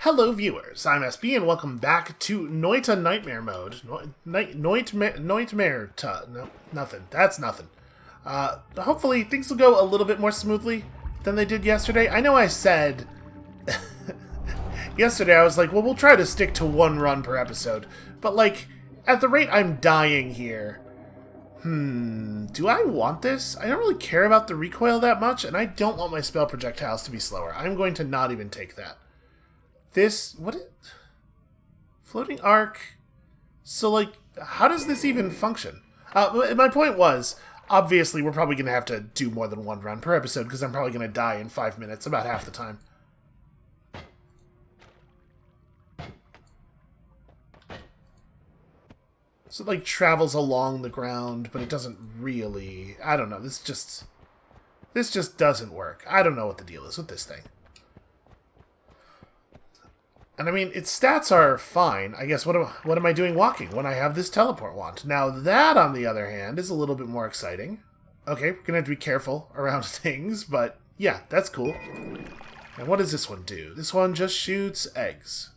Hello viewers, I'm SB and welcome back to Noita Nightmare Mode. Nightmare... No, nothing. That's nothing. Hopefully things will go a little bit more smoothly than they did yesterday. I know I said... yesterday I was like, well, we'll try to stick to one run per episode. But, like, at the rate I'm dying here... do I want this? I don't really care about the recoil that much, and I don't want my spell projectiles to be slower. I'm going to not even take that. Floating arc. So, like, how does this even function? My point was, obviously, we're probably going to have to do more than one run per episode, because I'm probably going to die in 5 minutes, about half the time. So it, like, travels along the ground, but it doesn't really... I don't know, this just doesn't work. I don't know what the deal is with this thing. And I mean, its stats are fine. I guess, what am I doing walking when I have this teleport wand? Now that, on the other hand, is a little bit more exciting. Okay, we're gonna have to be careful around things, but yeah, that's cool. And what does this one do? This one just shoots eggs.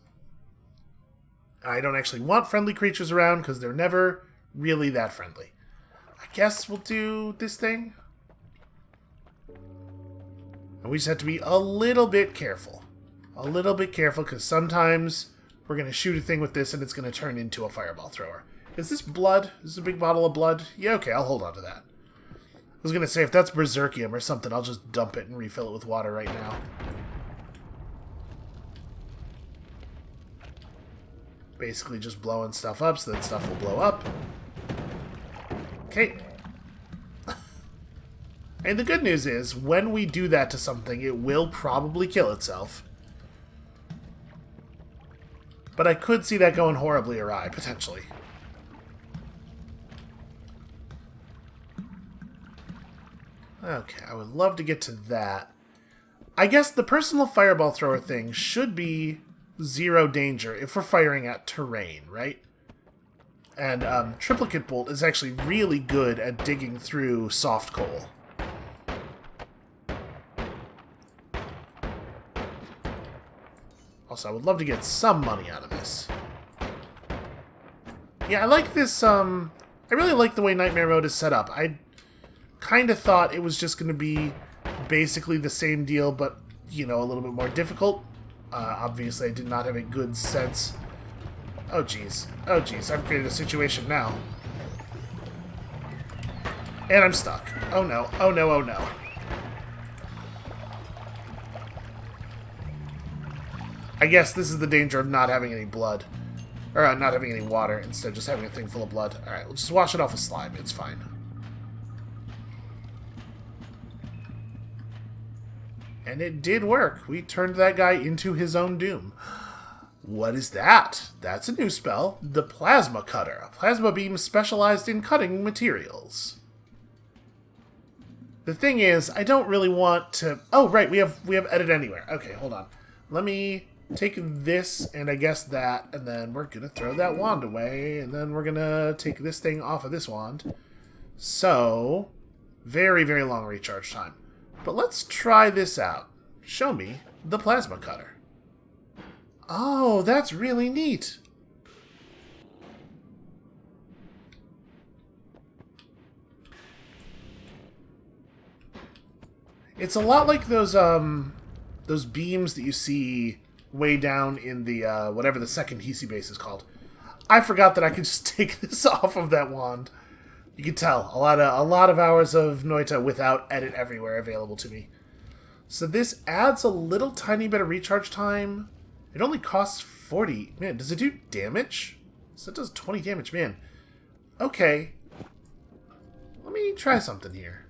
I don't actually want friendly creatures around, because they're never really that friendly. I guess we'll do this thing. And we just have to be a little bit careful. A little bit careful, because sometimes we're going to shoot a thing with this and it's going to turn into a fireball thrower. Is this blood? Is this a big bottle of blood? Yeah, okay, I'll hold on to that. I was going to say, if that's berserkium or something, I'll just dump it and refill it with water right now. Basically just blowing stuff up so that stuff will blow up. Okay. And the good news is, when we do that to something, it will probably kill itself. But I could see that going horribly awry, potentially. Okay, I would love to get to that. I guess the personal fireball thrower thing should be zero danger if we're firing at terrain, right? And triplicate bolt is actually really good at digging through soft coal. Also, I would love to get some money out of this. Yeah, I like this, I really like the way Nightmare Mode is set up. I kind of thought it was just going to be basically the same deal, but, you know, a little bit more difficult. Obviously, I did not have a good sense. Oh, jeez. Oh, jeez. I've created a situation now. And I'm stuck. Oh, no. Oh, no. Oh, no. I guess this is the danger of not having any blood. Or not having any water, instead of just having a thing full of blood. Alright, we'll just wash it off with slime. It's fine. And it did work. We turned that guy into his own doom. What is that? That's a new spell. The Plasma Cutter. A plasma beam specialized in cutting materials. The thing is, I don't really want to... Oh, right, we have edit anywhere. Okay, hold on. Let me take this, and I guess that, and then we're going to throw that wand away, and then we're going to take this thing off of this wand. So, very, very long recharge time. But let's try this out. Show me the Plasma Cutter. Oh, that's really neat. It's a lot like those beams that you see way down in the, whatever the second Hisi base is called. I forgot that I could just take this off of that wand. You can tell, a lot of hours of Noita without edit everywhere available to me. So this adds a little tiny bit of recharge time. It only costs 40. Man, does it do damage? So it does 20 damage, man. Okay. Let me try something here.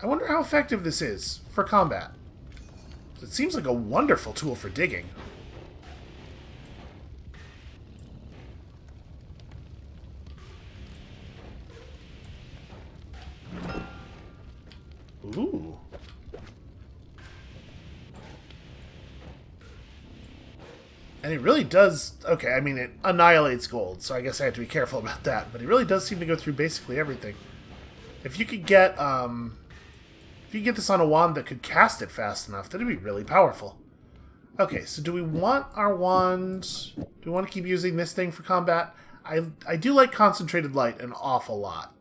I wonder how effective this is for combat. It seems like a wonderful tool for digging. Ooh. And it really does... Okay, I mean, it annihilates gold, so I guess I have to be careful about that. But it really does seem to go through basically everything. If you could get, you get this on a wand that could cast it fast enough, that'd be really powerful. Okay, so do we want our wand... Do we want to keep using this thing for combat? I do like concentrated light an awful lot.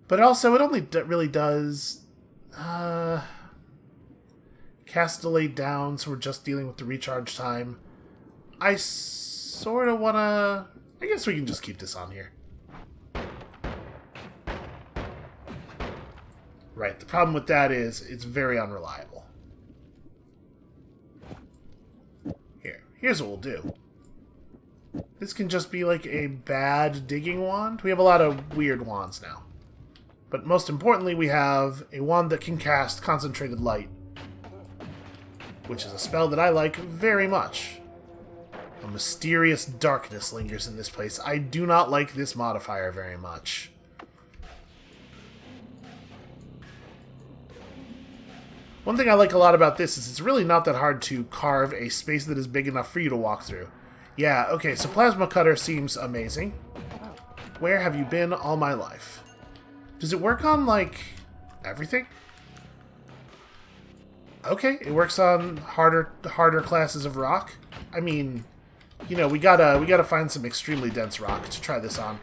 But also, it only really does... cast delayed down, so we're just dealing with the recharge time. I sort of want to... I guess we can just keep this on here. Right, the problem with that is it's very unreliable. Here's what we'll do. This can just be like a bad digging wand. We have a lot of weird wands now. But most importantly, we have a wand that can cast concentrated light, which is a spell that I like very much. A mysterious darkness lingers in this place. I do not like this modifier very much. One thing I like a lot about this is it's really not that hard to carve a space that is big enough for you to walk through. Yeah, okay, so Plasma Cutter seems amazing. Where have you been all my life? Does it work on, like, everything? Okay, it works on harder classes of rock. I mean, you know, we gotta find some extremely dense rock to try this on.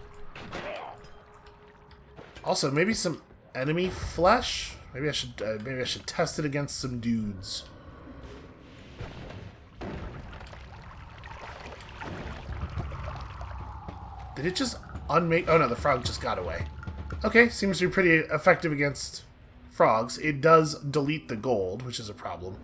Also, maybe some enemy flesh? Maybe I should test it against some dudes. Did it just unmake? Oh no, the frog just got away. Okay, seems to be pretty effective against frogs. It does delete the gold, which is a problem.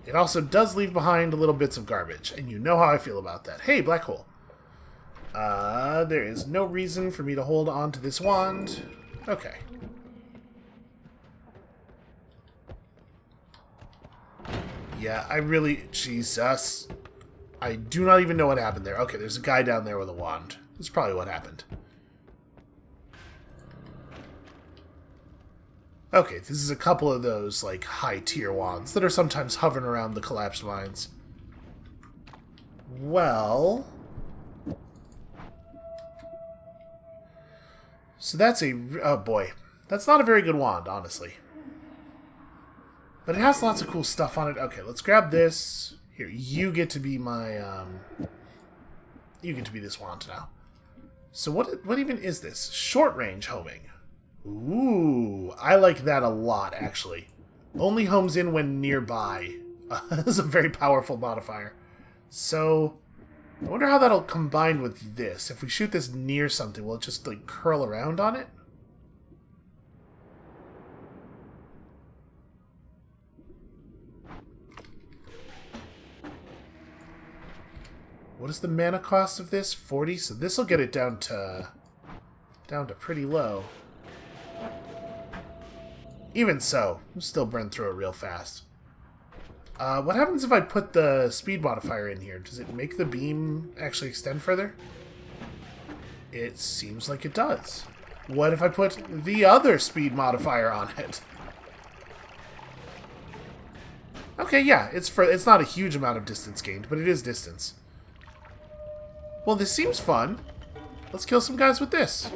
It also does leave behind little bits of garbage, and you know how I feel about that. Hey, black hole. There is no reason for me to hold on to this wand. Okay. Yeah, I really... Jesus. I do not even know what happened there. Okay, there's a guy down there with a wand. That's probably what happened. Okay, this is a couple of those, like, high-tier wands that are sometimes hovering around the collapsed mines. Well... So that's a... Oh, boy. That's not a very good wand, honestly. But it has lots of cool stuff on it. Okay, let's grab this. Here, you get to be my, You get to be this wand now. So what even is this? Short-range homing. Ooh, I like that a lot, actually. Only homes in when nearby. This is a very powerful modifier. So, I wonder how that'll combine with this. If we shoot this near something, will it just, like, curl around on it? What is the mana cost of this? 40? So this will get it down to pretty low. Even so, we'll still burn through it real fast. What happens if I put the speed modifier in here? Does it make the beam actually extend further? It seems like it does. What if I put the other speed modifier on it? Okay, yeah, it's not a huge amount of distance gained, but it is distance. Well, this seems fun. Let's kill some guys with this.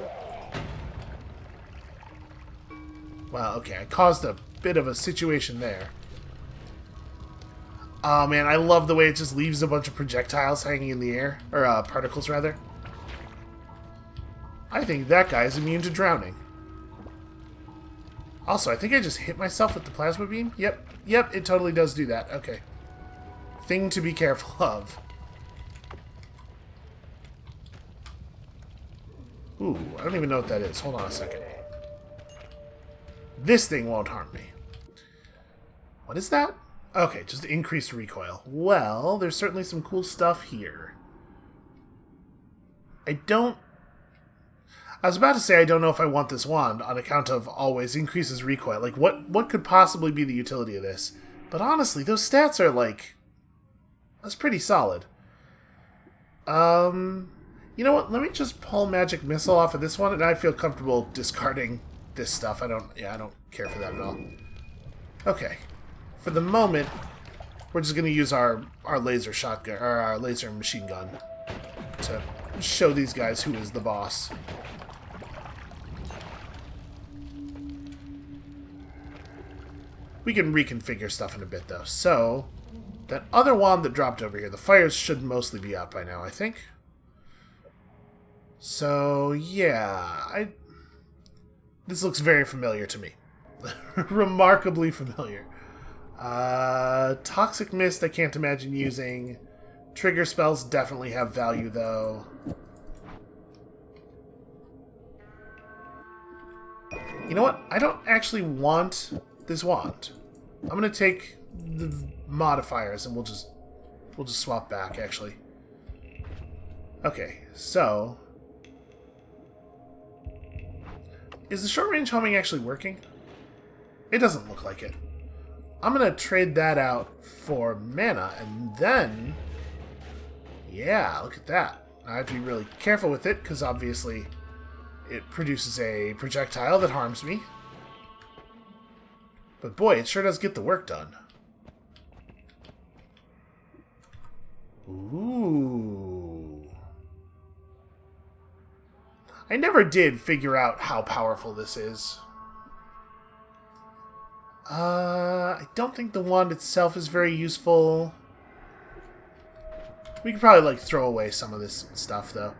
Wow, okay, I caused a bit of a situation there. Oh man, I love the way it just leaves a bunch of projectiles hanging in the air. Or, particles, rather. I think that guy is immune to drowning. Also, I think I just hit myself with the plasma beam. Yep, it totally does do that. Okay. Thing to be careful of. Ooh, I don't even know what that is. Hold on a second. This thing won't harm me. What is that? Okay, just increased recoil. Well, there's certainly some cool stuff here. I was about to say I don't know if I want this wand on account of always increases recoil. Like, what could possibly be the utility of this? But honestly, those stats are, like... That's pretty solid. You know what? Let me just pull Magic Missile off of this one, and I feel comfortable discarding this stuff. I don't care for that at all. Okay. For the moment, we're just going to use our laser shotgun, or our laser machine gun to show these guys who is the boss. We can reconfigure stuff in a bit, though. So, that other wand that dropped over here, the fires should mostly be out by now, I think. So, yeah, this looks very familiar to me. Remarkably familiar. Toxic Mist I can't imagine using. Trigger spells definitely have value, though. You know what? I don't actually want this wand. I'm gonna take the modifiers and we'll just swap back, actually. Okay, so is the short range homing actually working? It doesn't look like it. I'm gonna trade that out for mana, and then yeah, look at that. I have to be really careful with it because obviously it produces a projectile that harms me. But boy, it sure does get the work done. Ooh. I never did figure out how powerful this is. I don't think the wand itself is very useful. We could probably, like, throw away some of this stuff, though.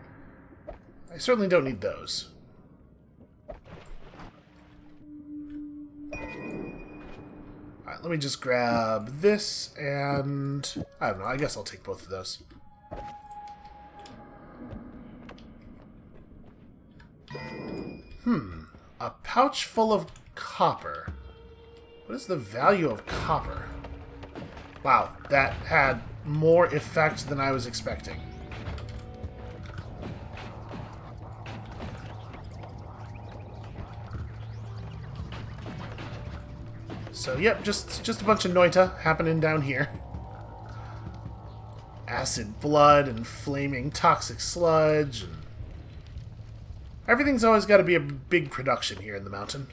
I certainly don't need those. Alright, let me just grab this, and I don't know, I guess I'll take both of those. A pouch full of copper. What is the value of copper? Wow, that had more effect than I was expecting. So, yep, just a bunch of Noita happening down here. Acid blood and flaming toxic sludge. And everything's always got to be a big production here in the mountain.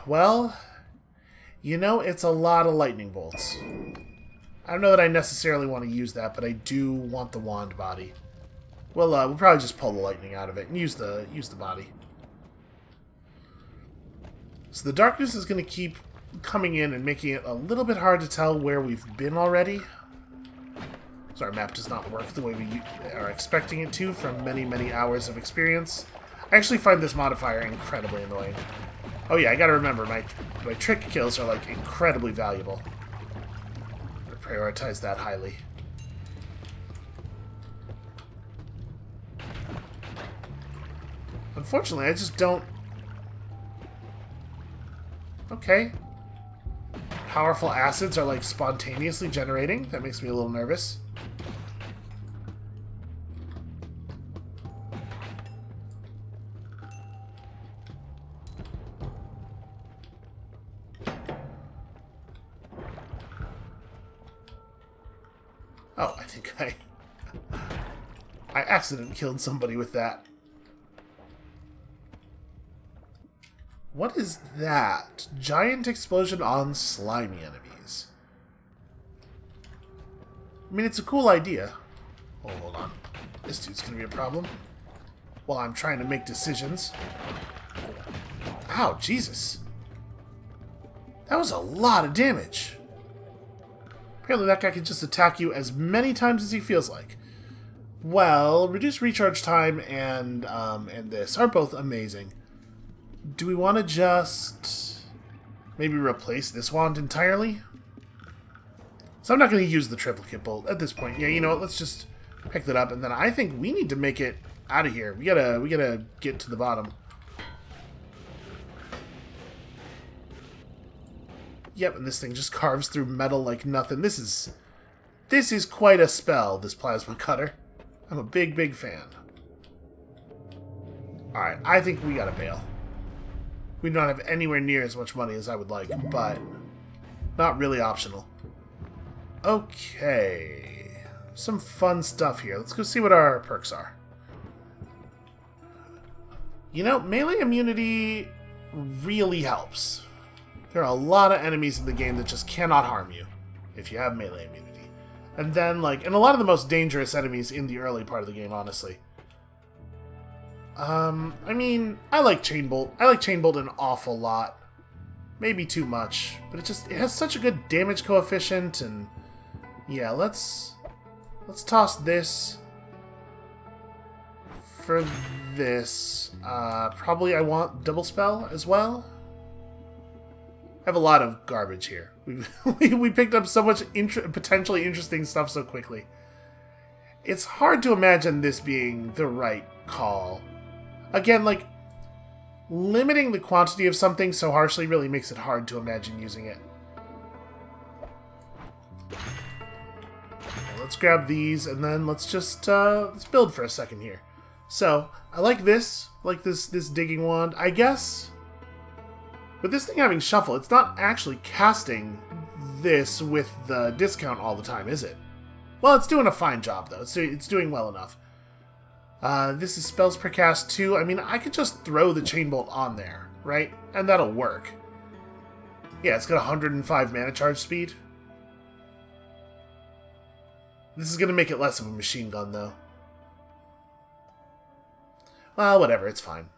Well, you know, it's a lot of lightning bolts. I don't know that I necessarily want to use that, but I do want the wand body. Well, we'll probably just pull the lightning out of it and use the body. So the darkness is going to keep coming in and making it a little bit hard to tell where we've been already. So our map does not work the way we are expecting it to from many, many hours of experience. I actually find this modifier incredibly annoying. Oh yeah, I gotta remember, my trick kills are, like, incredibly valuable. I prioritize that highly. Unfortunately, I just don't... Okay. Powerful acids are, like, spontaneously generating. That makes me a little nervous. Oh, I think I accidentally killed somebody with that. What is that? Giant explosion on slimy enemies. I mean, it's a cool idea. Oh, hold on. This dude's gonna be a problem. While I'm trying to make decisions. Ow, Jesus. That was a lot of damage. Apparently that guy can just attack you as many times as he feels like. Well, reduced recharge time and this are both amazing. Do we want to just maybe replace this wand entirely? So I'm not going to use the triplicate bolt at this point. Yeah, you know what? Let's just pick that up, and then I think we need to make it out of here. We gotta get to the bottom. Yep, and this thing just carves through metal like nothing. This is quite a spell, this plasma cutter. I'm a big, big fan. Alright, I think we gotta bail. We don't have anywhere near as much money as I would like, but not really optional. Okay. Some fun stuff here. Let's go see what our perks are. You know, melee immunity really helps. There are a lot of enemies in the game that just cannot harm you if you have melee immunity. And then, like, and a lot of the most dangerous enemies in the early part of the game, honestly. I mean, I like Chain Bolt. I like Chain Bolt an awful lot. Maybe too much. But it has such a good damage coefficient, and yeah, let's toss this for this. Probably I want Double Spell as well. I have a lot of garbage here. We picked up so much potentially interesting stuff so quickly. It's hard to imagine this being the right call. Again, like, limiting the quantity of something so harshly really makes it hard to imagine using it. Let's grab these, and then let's just let's build for a second here. So, I like this digging wand. I guess with this thing having shuffle, it's not actually casting this with the discount all the time, is it? Well, it's doing a fine job, though. It's doing well enough. This is spells per cast 2. I mean, I could just throw the Chain Bolt on there, right? And that'll work. Yeah, it's got 105 mana charge speed. This is going to make it less of a machine gun, though. Well, whatever, it's fine.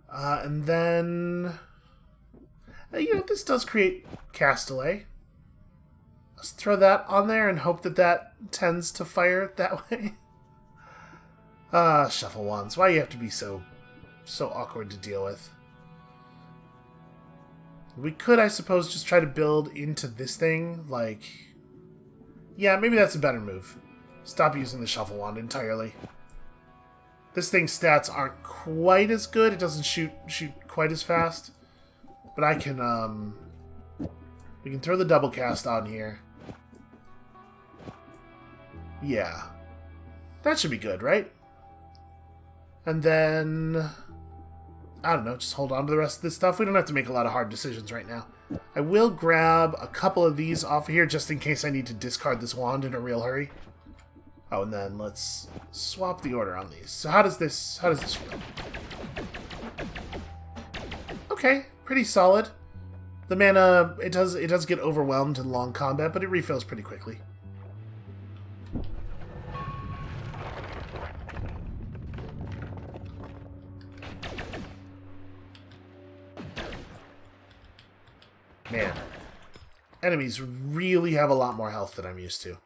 And then... you know, this does create cast delay. Let's throw that on there and hope that that tends to fire it that way. Shuffle wands. Why do you have to be so awkward to deal with? We could, I suppose, just try to build into this thing, like... Yeah, maybe that's a better move. Stop using the shuffle wand entirely. This thing's stats aren't quite as good. It doesn't shoot quite as fast. But I can, we can throw the double cast on here. Yeah. That should be good, right? And then... I don't know, just hold on to the rest of this stuff. We don't have to make a lot of hard decisions right now. I will grab a couple of these off of here just in case I need to discard this wand in a real hurry. Oh, and then let's swap the order on these. So how does this feel? Okay, pretty solid. The mana, it does get overwhelmed in long combat, but it refills pretty quickly. Man, enemies really have a lot more health than I'm used to.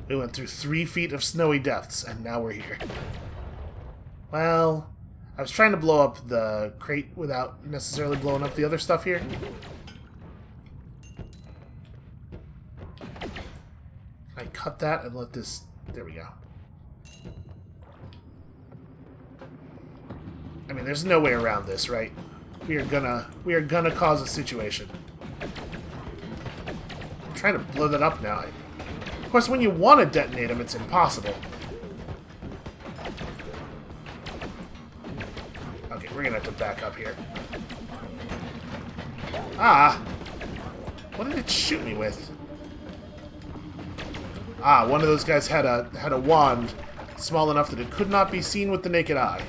We went through 3 feet of snowy depths, and now we're here. Well, I was trying to blow up the crate without necessarily blowing up the other stuff here. I cut that and let this... There we go. I mean, there's no way around this, right? We are gonna cause a situation. I'm trying to blow that up now. Of course, when you want to detonate them, it's impossible. Okay, we're gonna have to back up here. Ah! What did it shoot me with? Ah, one of those guys had a wand small enough that it could not be seen with the naked eye.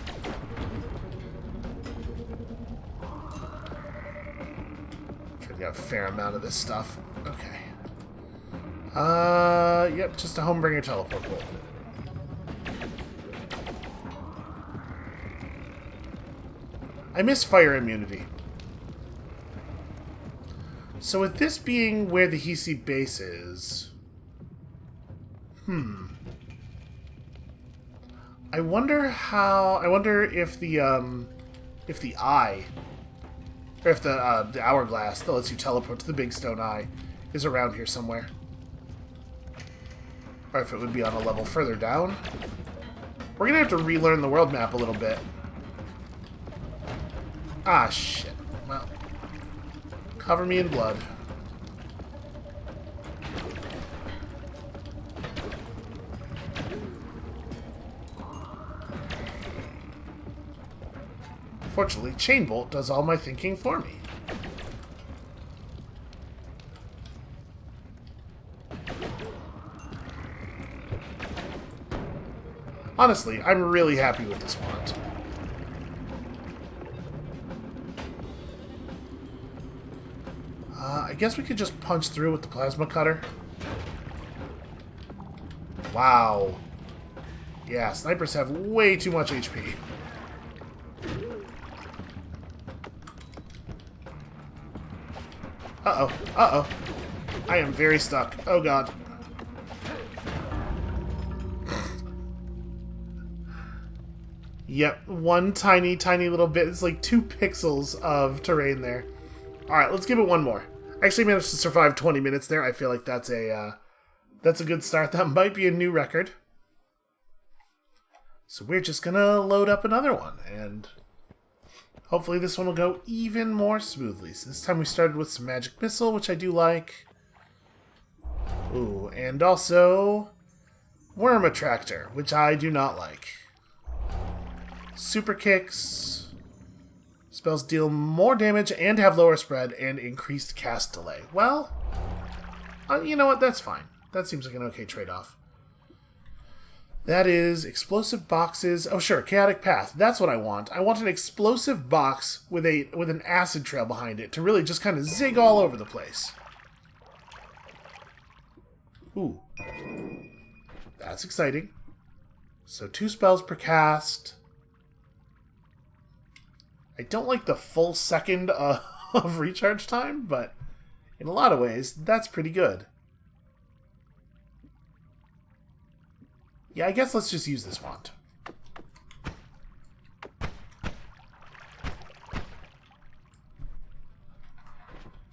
Try to get a fair amount of this stuff. Okay. Yep, just a Homebringer teleport bolt. I miss fire immunity. So with this being where the Hisi base is... I wonder if the eye... Or if the hourglass that lets you teleport to the big stone eye is around here somewhere. Or if it would be on a level further down. We're gonna have to relearn the world map a little bit. Ah, shit. Well, cover me in blood. Fortunately, Chain Bolt does all my thinking for me. Honestly, I'm really happy with this wand. I guess we could just punch through with the plasma cutter. Wow. Yeah, snipers have way too much HP. Uh-oh. Uh-oh. I am very stuck. Oh, God. Yep, one tiny, tiny little bit. It's like 2 pixels of terrain there. Alright, let's give it one more. I actually managed to survive 20 minutes there. I feel like that's a good start. That might be a new record. So we're just gonna load up another one, and hopefully this one will go even more smoothly. So this time we started with some magic missile, which I do like. Ooh, and also worm attractor, which I do not like. Super kicks. Spells deal more damage and have lower spread and increased cast delay. Well, you know what? That's fine. That seems like an okay trade-off. That is explosive boxes. Oh, sure, chaotic path. That's what I want. I want an explosive box with an acid trail behind it to really just kind of zig all over the place. Ooh, that's exciting. So 2 spells per cast. I don't like the full second of recharge time, but in a lot of ways, that's pretty good. Yeah, I guess let's just use this wand.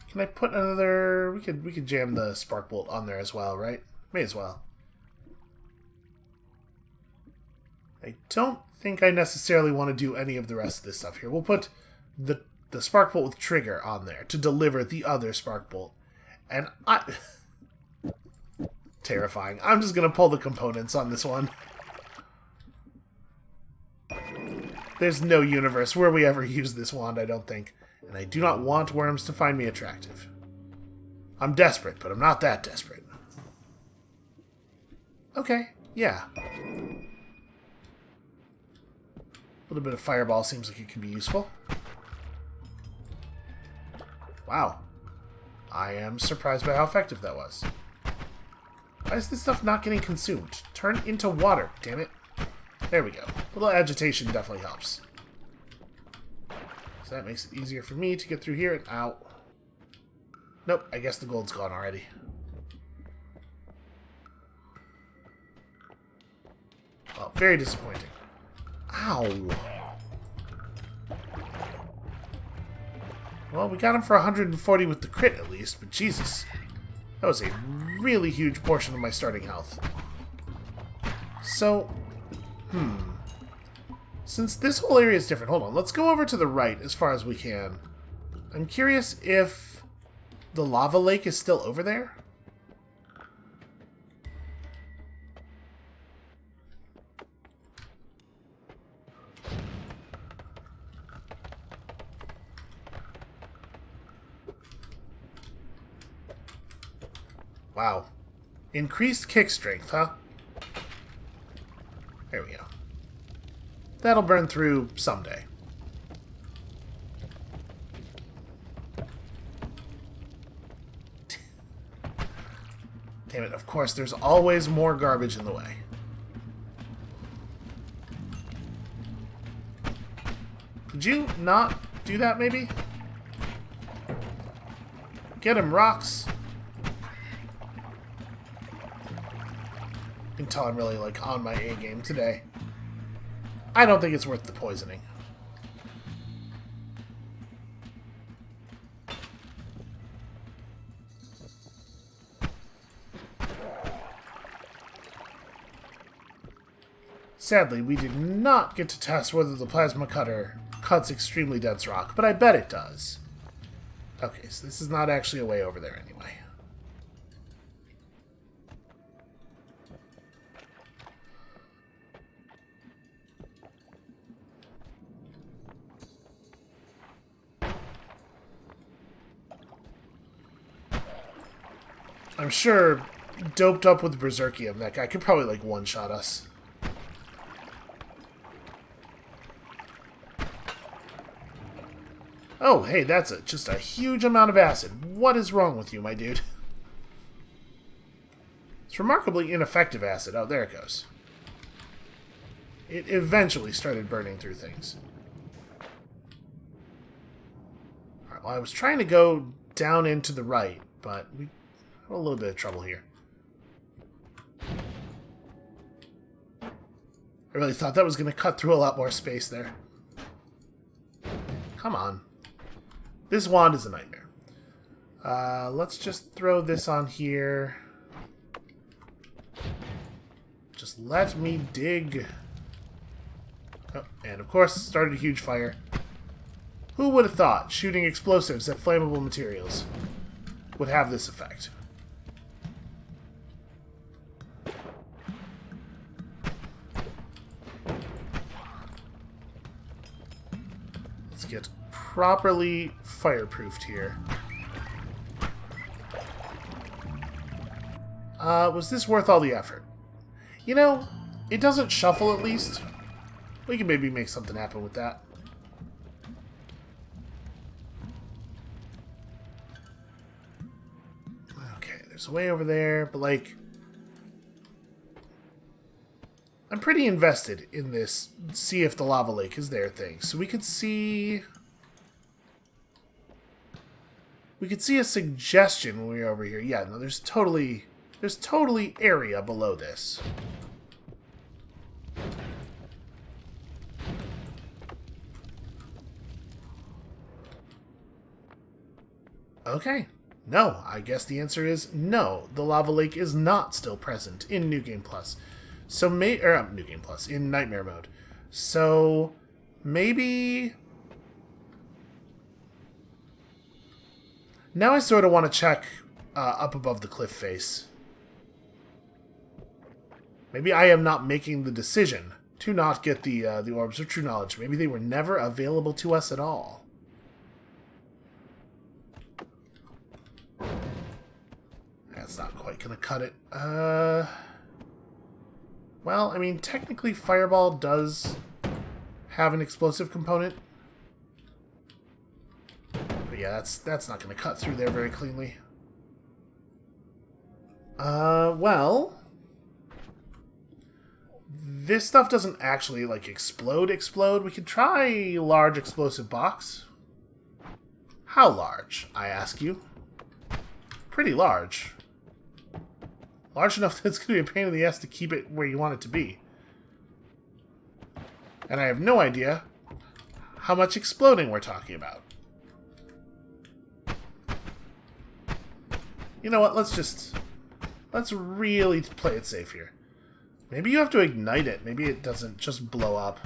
Can I put another... We could jam the spark bolt on there as well, right? May as well. I don't think I necessarily want to do any of the rest of this stuff here. We'll put the spark bolt with trigger on there to deliver the other spark bolt. And terrifying. I'm just going to pull the components on this one. There's no universe where we ever use this wand, I don't think. And I do not want worms to find me attractive. I'm desperate, but I'm not that desperate. Okay, yeah. A little bit of fireball seems like it could be useful. Wow. I am surprised by how effective that was. Why is this stuff not getting consumed? Turn into water, damn it. There we go. A little agitation definitely helps. So that makes it easier for me to get through here and out. Nope, I guess the gold's gone already. Oh, very disappointing. Ow. Well, we got him for 140 with the crit at least, but Jesus. That was a really huge portion of my starting health. So, since this whole area is different, hold on, let's go over to the right as far as we can. I'm curious if the lava lake is still over there? Wow. Increased kick strength, huh? There we go. That'll burn through someday. Damn it, of course, there's always more garbage in the way. Could you not do that, maybe? Get him, rocks! You can tell I'm really, like, on my A game today. I don't think it's worth the poisoning. Sadly, we did not get to test whether the plasma cutter cuts extremely dense rock, but I bet it does. Okay, so this is not actually a way over there anyway. I'm sure, doped up with Berserkium, that guy could probably, like, one-shot us. Oh, hey, that's just a huge amount of acid. What is wrong with you, my dude? It's remarkably ineffective acid. Oh, there it goes. It eventually started burning through things. Alright, well, I was trying to go down into the right, but we have a little bit of trouble here. I really thought that was going to cut through a lot more space there. Come on. This wand is a nightmare. Let's just throw this on here. Just let me dig. Oh, and of course, started a huge fire. Who would have thought shooting explosives at flammable materials would have this effect? Let's get properly fireproofed here. Was this worth all the effort? You know, it doesn't shuffle at least. We can maybe make something happen with that. Okay, there's a way over there, but like... I'm pretty invested in this see if the lava lake is there thing. So we could see... We could see a suggestion when we were over here. Yeah, no, there's totally area below this. Okay. No, I guess the answer is no. The lava lake is not still present in New Game Plus. So New Game Plus in Nightmare Mode. So maybe now I sort of want to check up above the cliff face. Maybe I am not making the decision to not get the orbs of true knowledge. Maybe they were never available to us at all. That's not quite gonna cut it. Well, I mean, technically Fireball does have an explosive component. But yeah, that's not gonna cut through there very cleanly. Well... This stuff doesn't actually, like, explode. We could try a large explosive box. How large, I ask you? Pretty large. Large enough that it's going to be a pain in the ass to keep it where you want it to be. And I have no idea how much exploding we're talking about. You know what, let's really play it safe here. Maybe you have to ignite it. Maybe it doesn't just blow up.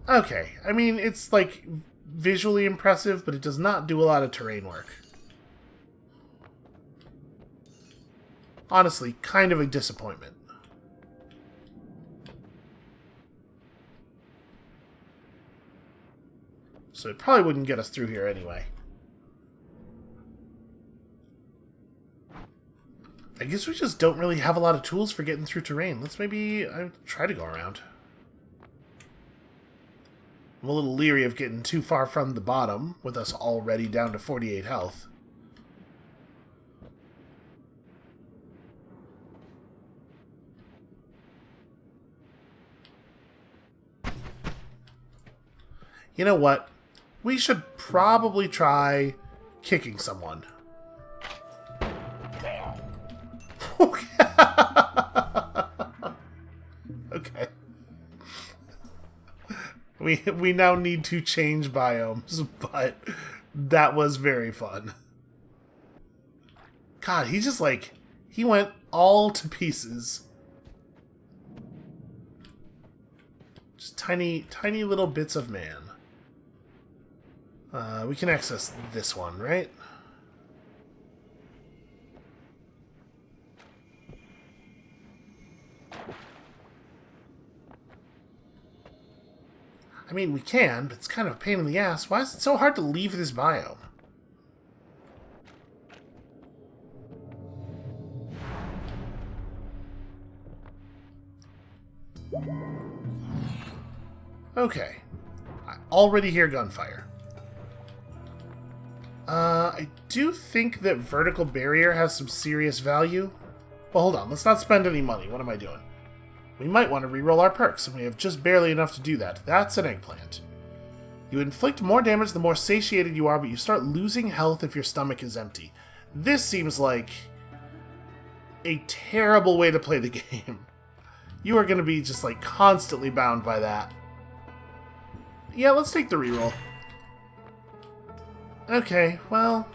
Okay, I mean, it's, like, visually impressive, but it does not do a lot of terrain work. Honestly, kind of a disappointment. So it probably wouldn't get us through here anyway. I guess we just don't really have a lot of tools for getting through terrain. Let's maybe try to go around. I'm a little leery of getting too far from the bottom, with us already down to 48 health. You know what? We should probably try kicking someone. Okay. We now need to change biomes, but that was very fun. God, he just like, he went all to pieces. Just tiny little bits of man. We can access this one, right? I mean, we can, but it's kind of a pain in the ass. Why is it so hard to leave this biome? Okay. I already hear gunfire. I do think that vertical barrier has some serious value. Well, hold on. Let's not spend any money. What am I doing? We might want to reroll our perks, and we have just barely enough to do that. That's an eggplant. You inflict more damage the more satiated you are, but you start losing health if your stomach is empty. This seems like a terrible way to play the game. You are going to be just, like, constantly bound by that. Yeah, let's take the reroll. Okay, well...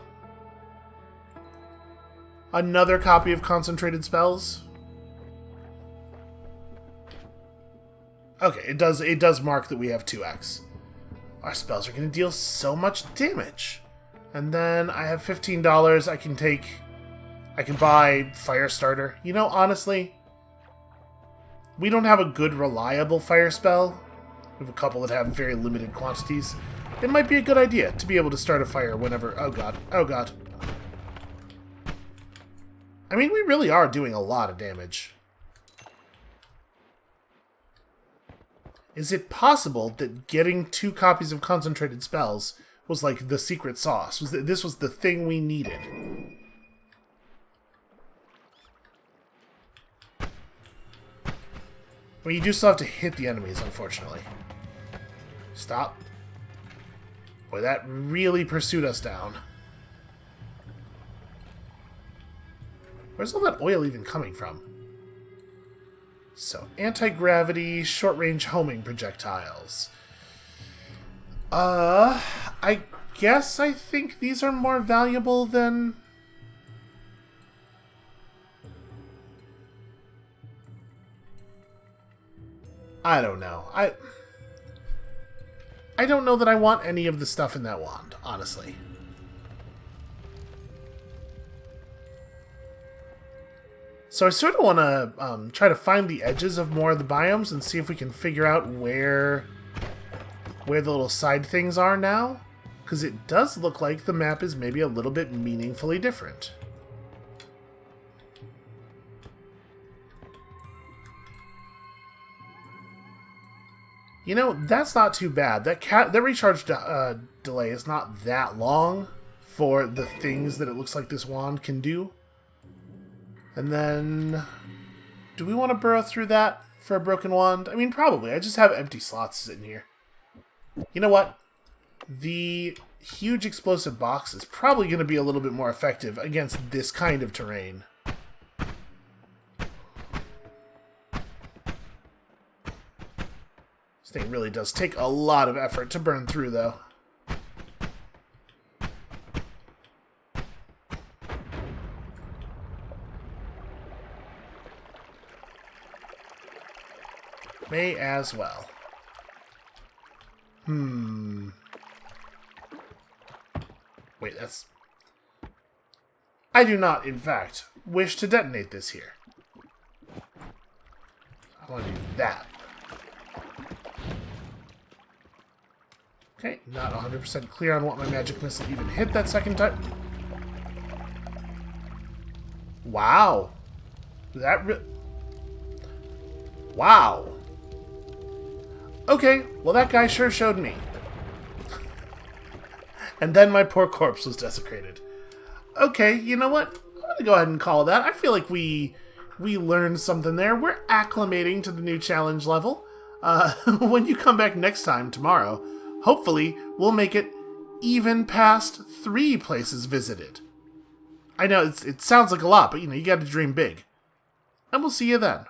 Another copy of Concentrated Spells? Okay, it does mark that we have 2x. Our spells are going to deal so much damage. And then I have $15 I can buy Fire Starter. You know, honestly, we don't have a good, reliable fire spell. We have a couple that have very limited quantities. It might be a good idea to be able to start a fire whenever... Oh god, oh god. I mean, we really are doing a lot of damage. Is it possible that getting 2 copies of Concentrated Spells was like the secret sauce? This was the thing we needed? Well, you do still have to hit the enemies, unfortunately. Stop. Boy, that really pursued us down. Where's all that oil even coming from? So, anti-gravity, short-range homing projectiles. I guess I think these are more valuable than... I don't know. I don't know that I want any of the stuff in that wand, honestly. So I sort of want to try to find the edges of more of the biomes and see if we can figure out where the little side things are now. Because it does look like the map is maybe a little bit meaningfully different. You know, that's not too bad. That recharge delay is not that long for the things that it looks like this wand can do. And then... do we want to burrow through that for a broken wand? I mean, probably. I just have empty slots sitting here. You know what? The huge explosive box is probably going to be a little bit more effective against this kind of terrain. This thing really does take a lot of effort to burn through, though. May as well. Wait, that's... I do not, in fact, wish to detonate this here. I want to do that. Okay, not 100% clear on what my magic missile even hit that second time. Wow. Wow. Okay, well that guy sure showed me. And then my poor corpse was desecrated. Okay, you know what? I'm gonna go ahead and call that. I feel like we learned something there. We're acclimating to the new challenge level. When you come back next time, tomorrow, hopefully we'll make it even past 3 places visited. I know it sounds like a lot, but you know, you gotta dream big. And we'll see you then.